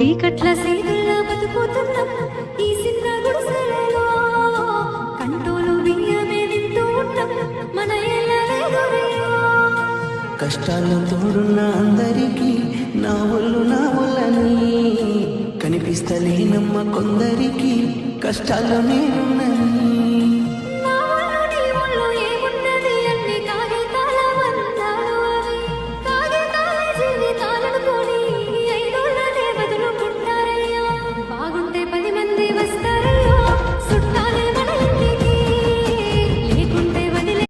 చీకట్ల సీదుల్లా బతుకుతున్నాం ఈ చిన్న గుడిసెలలో కంటోలు బియ్యమే తింటూ ఉంటాం మన ఇళ్ళలేదురయ్యో కష్టాల్లో తోడున్న అందరికీ నా ఒళ్ళని కనిపిస్తలేనమ్మ కొందరికి కష్టాల్లో నేనున్న